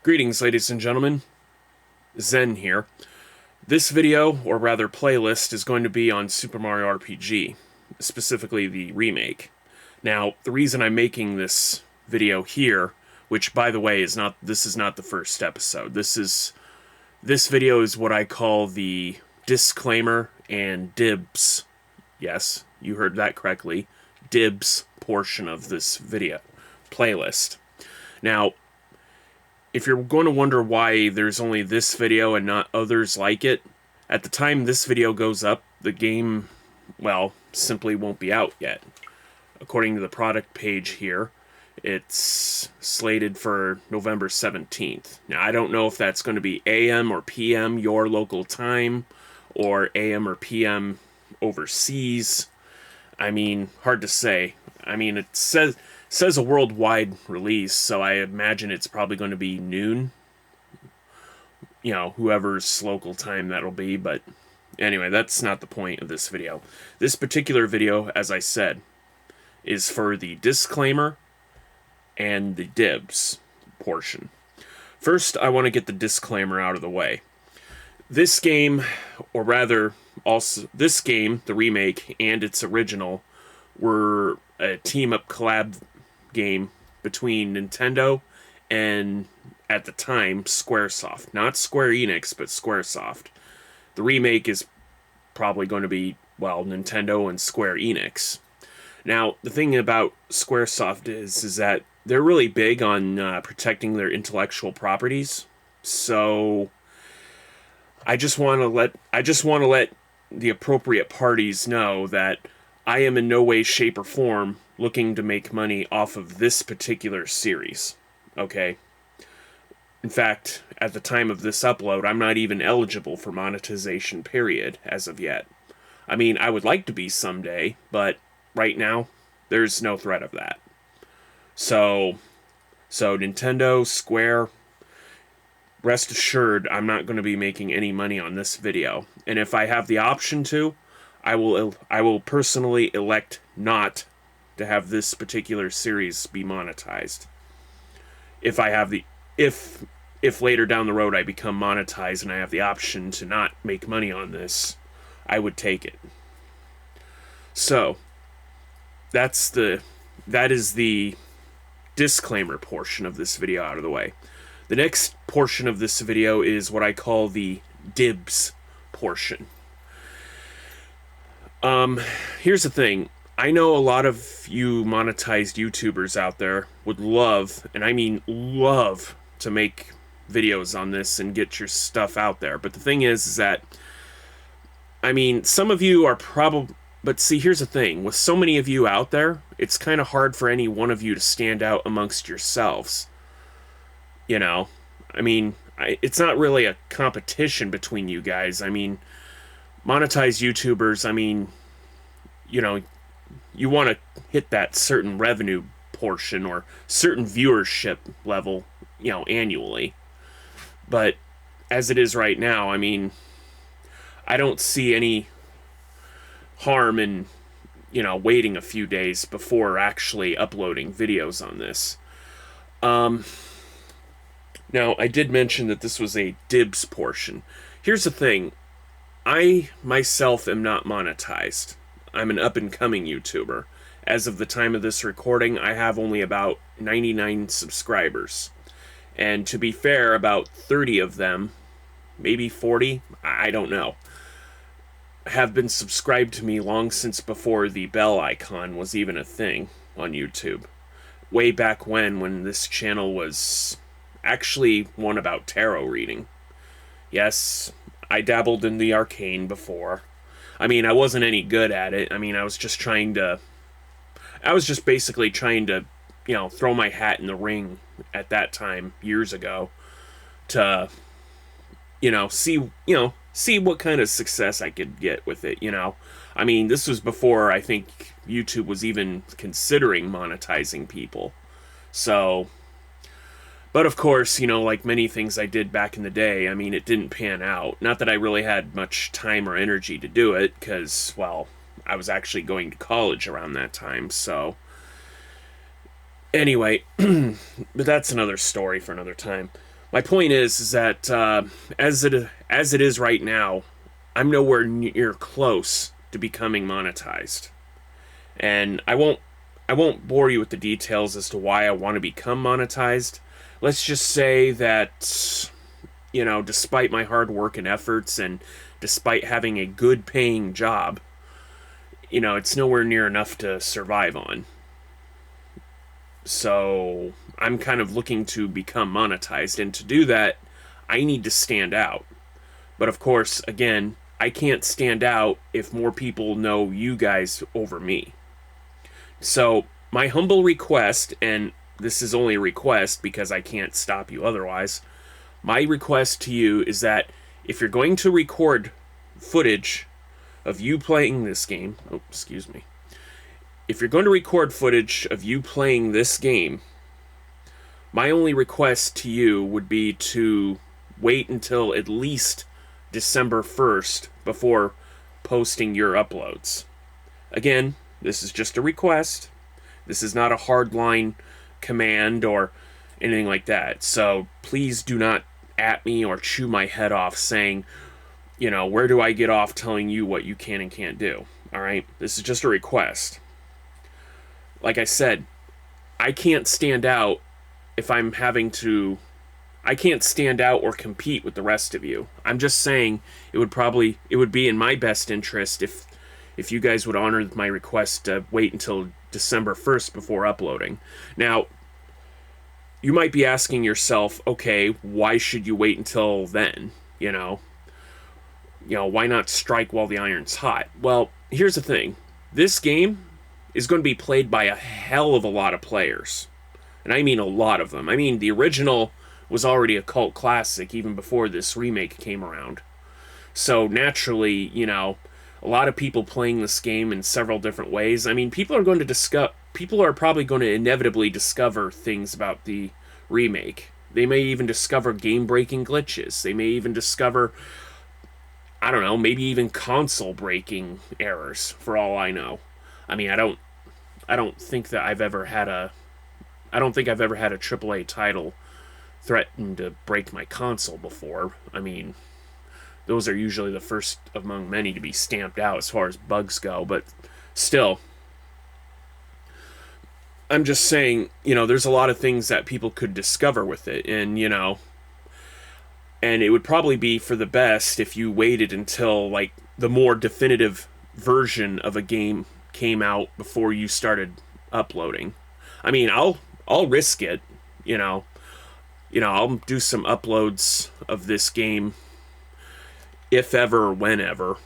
Greetings, ladies and gentlemen. Zen here. This video, or rather playlist, is going to be on Super Mario RPG, specifically the remake. Now, the reason I'm making this video here, which by the way this is not the first episode. This video is what I call the disclaimer and dibs. Yes, you heard that correctly. Dibs portion of this video playlist. Now, if you're going to wonder why there's only this video and not others like it, at the time this video goes up, the game, well, simply won't be out yet. According to the product page here, it's slated for November 17th. Now, I don't know if that's going to be AM or PM, your local time, or AM or PM overseas. I mean, hard to say. I mean, it says a worldwide release, so I imagine it's probably going to be noon. You know, whoever's local time that'll be, but anyway, that's not the point of this video. This particular video, as I said, is for the disclaimer and the dibs portion. First, I want to get the disclaimer out of the way. This game, or rather, also this game, the remake, and its original, were a team-up collab game between Nintendo and, at the time, Squaresoft. Not Square Enix, but Squaresoft. The remake is probably going to be, well, Nintendo and Square Enix. Now, the thing about Squaresoft is that they're really big on protecting their intellectual properties. So I just want to let the appropriate parties know that I am in no way, shape, or form looking to make money off of this particular series. Okay? In fact, at the time of this upload, I'm not even eligible for monetization, period, as of yet. I mean, I would like to be someday, but right now, there's no threat of that. So Nintendo, Square, rest assured, I'm not going to be making any money on this video. And if I have the option to, I will personally elect not to have this particular series be monetized. If later down the road I become monetized and I have the option to not make money on this, I would take it. So that is the disclaimer portion of this video out of the way. The next portion of this video is what I call the dibs portion. Here's the thing. I know a lot of you monetized YouTubers out there would love, and I mean love, to make videos on this and get your stuff out there. But the thing is that, I mean, some of you are probably... But see, here's the thing. With so many of you out there, it's kind of hard for any one of you to stand out amongst yourselves. You know? I mean, it's not really a competition between you guys. I mean, monetized YouTubers, I mean, you know, you want to hit that certain revenue portion or certain viewership level, you know, annually. But as it is right now, I mean, I don't see any harm in, you know, waiting a few days before actually uploading videos on this. Now, I did mention that this was a dibs portion. Here's the thing. I, myself, am not monetized. I'm an up-and-coming YouTuber. As of the time of this recording, I have only about 99 subscribers. And to be fair, about 30 of them, maybe 40, I don't know, have been subscribed to me long since before the bell icon was even a thing on YouTube. Way back when this channel was actually one about tarot reading. Yes, I dabbled in the arcane before. I mean, I wasn't any good at it. I mean, I was just basically trying to, you know, throw my hat in the ring at that time, years ago, to, see what kind of success I could get with it, you know. I mean, this was before I think YouTube was even considering monetizing people. So, but of course, you know, like many things I did back in the day, I mean, it didn't pan out. Not that I really had much time or energy to do it, because, well, I was actually going to college around that time, so... Anyway, but that's another story for another time. My point is that as it is right now, I'm nowhere near close to becoming monetized, and I won't bore you with the details as to why I want to become monetized. Let's just say that, despite my hard work and efforts, and despite having a good paying job, it's nowhere near enough to survive on. So I'm kind of looking to become monetized, and to do that, I need to stand out. But of course, again, I can't stand out if more people know you guys over me. So, my humble request, and this is only a request because I can't stop you otherwise, my request to you is that if you're going to record footage of you playing this game, oh, excuse me, if you're going to record footage of you playing this game, my only request to you would be to wait until at least December 1st before posting your uploads. Again, this is just a request. This is not a hardline command or anything like that. So please do not at me or chew my head off saying, where do I get off telling you what you can and can't do? All right? This is just a request. Like I said, I can't stand out if I'm having to. I can't stand out or compete with the rest of you. I'm just saying it would be in my best interest if you guys would honor my request to wait until December 1st before uploading. Now, you might be asking yourself, okay, why should you wait until then? Why not strike while the iron's hot? Well, here's the thing. This game is going to be played by a hell of a lot of players. And I mean a lot of them. I mean, the original was already a cult classic even before this remake came around. So naturally, a lot of people playing this game in several different ways. I mean, people are probably going to inevitably discover things about the remake. They may even discover game-breaking glitches. They may even discover, I don't know, maybe even console-breaking errors, for all I know. I mean, I don't think I've ever had a AAA title threaten to break my console before. I mean, those are usually the first among many to be stamped out as far as bugs go, but still, I'm just saying, there's a lot of things that people could discover with it, and it would probably be for the best if you waited until, like, the more definitive version of a game came out before you started uploading. I mean, I'll risk it, I'll do some uploads of this game if ever, whenever,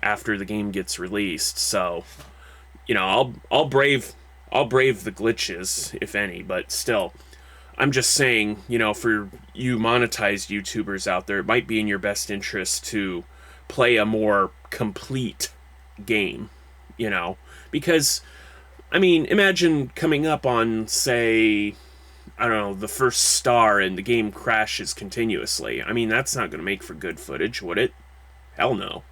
after the game gets released. So, I'll brave the glitches, if any, but still, I'm just saying, for you monetized YouTubers out there, it might be in your best interest to play a more complete game, because, I mean, imagine coming up on, say, I don't know, the first star and the game crashes continuously. I mean, that's not going to make for good footage, would it? Hell no.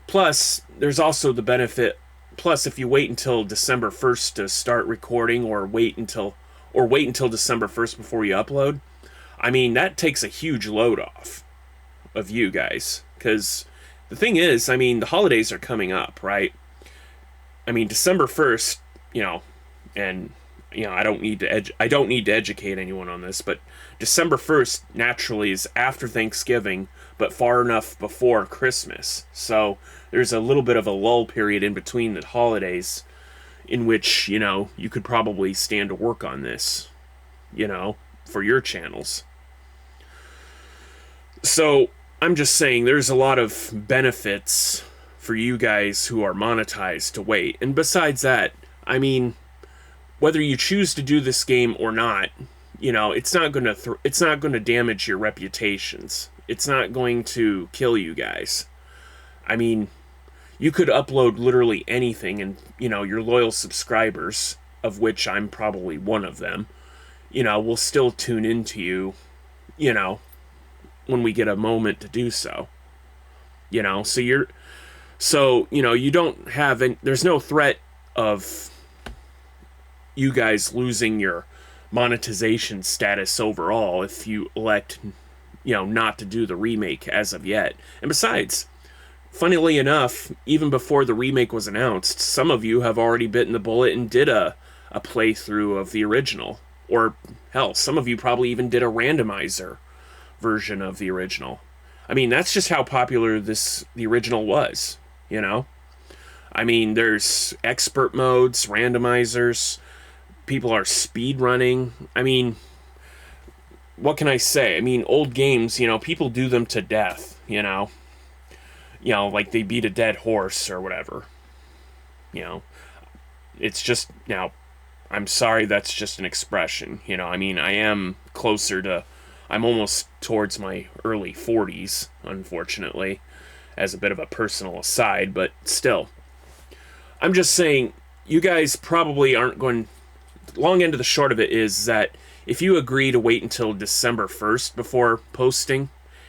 Plus, there's also the benefit. Plus, if you wait until December 1st to start recording, or wait until December 1st before you upload, I mean, that takes a huge load off of you guys. Because the thing is, I mean, the holidays are coming up, right? I mean, December 1st, and I don't need to educate anyone on this, but December 1st naturally is after Thanksgiving, but far enough before Christmas. So there's a little bit of a lull period in between the holidays in which, you could probably stand to work on this, for your channels. So I'm just saying there's a lot of benefits for you guys who are monetized to wait. And besides that, I mean, whether you choose to do this game or not, it's not going to damage your reputations. It's not going to kill you guys. I mean, you could upload literally anything, and your loyal subscribers, of which I'm probably one of them, will still tune into you, when we get a moment to do so. You don't have there's no threat of you guys losing your monetization status overall if you elect, not to do the remake as of yet. And besides, funnily enough, even before the remake was announced, some of you have already bitten the bullet and did a playthrough of the original. Or, hell, some of you probably even did a randomizer version of the original. I mean, that's just how popular the original was, I mean, there's expert modes, randomizers, people are speed running. I mean, what can I say? I mean, old games, people do them to death, like they beat a dead horse or whatever. It's just, now, I'm sorry, that's just an expression, I mean, I'm almost towards my early 40s, unfortunately, as a bit of a personal aside, but still. I'm just saying, you guys probably aren't going... Long end of the short of it is that if you agree to wait until December 1st before posting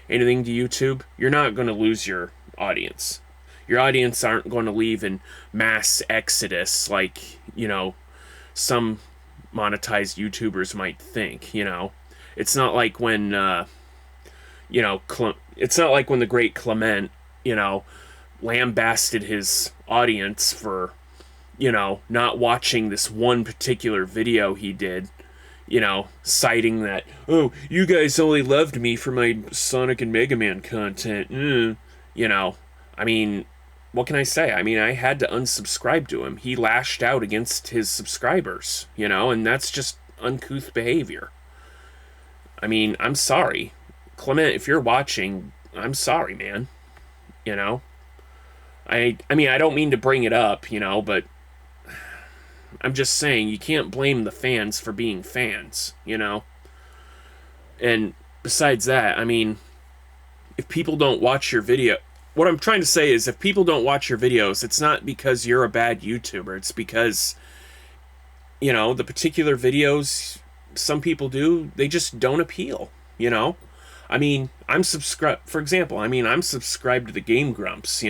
anything to YouTube, you're not going to lose your audience. Your audience aren't going to leave in mass exodus like, some monetized YouTubers might think, It's not like when, it's not like when the great Clement, lambasted his audience for, not watching this one particular video he did, citing that, oh, you guys only loved me for my Sonic and Mega Man content. I mean, what can I say? I mean, I had to unsubscribe to him. He lashed out against his subscribers, and that's just uncouth behavior. I mean, I'm sorry. Clement, if you're watching, I'm sorry, man. I mean, I don't mean to bring it up, but I'm just saying you can't blame the fans for being fans, And besides that, I mean, if people don't watch your video... What I'm trying to say is if people don't watch your videos, it's not because you're a bad YouTuber. It's because, the particular videos some people do, they just don't appeal, I mean, I'm subscribed... For example, I'm subscribed to the Game Grumps,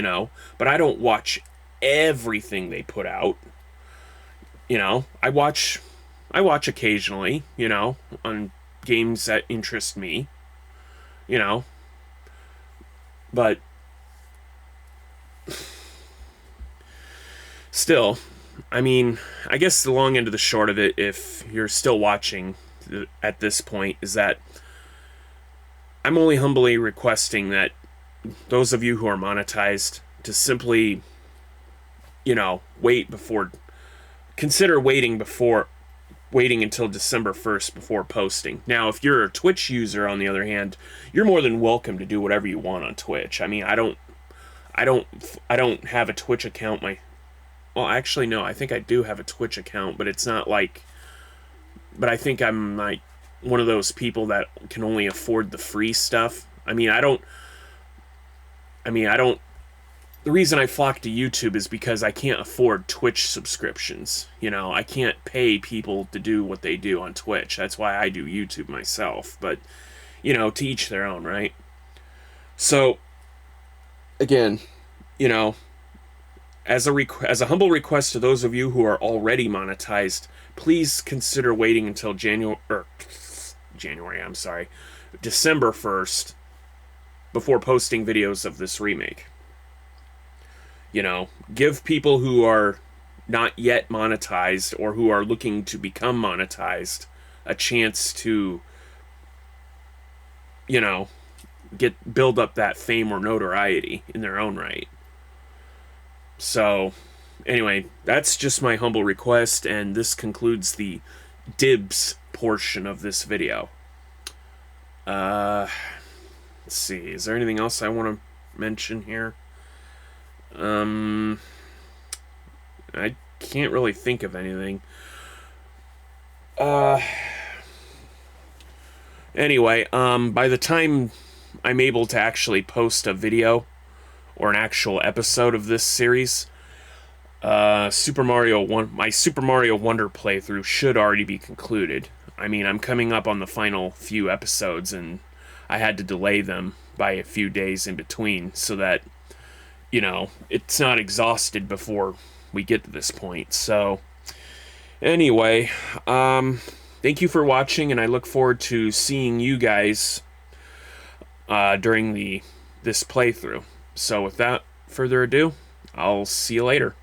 but I don't watch everything they put out. I watch occasionally, on games that interest me, but still, I mean, I guess the long end of the short of it, if you're still watching at this point, is that I'm only humbly requesting that those of you who are monetized to simply, consider waiting until December 1st before posting. Now, if you're a Twitch user, on the other hand, you're more than welcome to do whatever you want on Twitch. I mean, I don't have a Twitch account. Well, actually, no, I think I do have a Twitch account, but it's not like... But I think I'm, like, one of those people that can only afford the free stuff. The reason I flock to YouTube is because I can't afford Twitch subscriptions. I can't pay people to do what they do on Twitch. That's why I do YouTube myself. But, to each their own, right? So, again, as a humble request to those of you who are already monetized, please consider waiting until December 1st before posting videos of this remake. Give people who are not yet monetized or who are looking to become monetized a chance to, build up that fame or notoriety in their own right. So, anyway, that's just my humble request, and this concludes the Dibs portion of this video. Let's see, is there anything else I want to mention here? I can't really think of anything. Anyway, by the time I'm able to actually post a video or an actual episode of this series, my Super Mario Wonder playthrough should already be concluded. I'm coming up on the final few episodes, and I had to delay them by a few days in between so that, it's not exhausted before we get to this point. So, anyway, thank you for watching, and I look forward to seeing you guys during this playthrough. So without further ado, I'll see you later.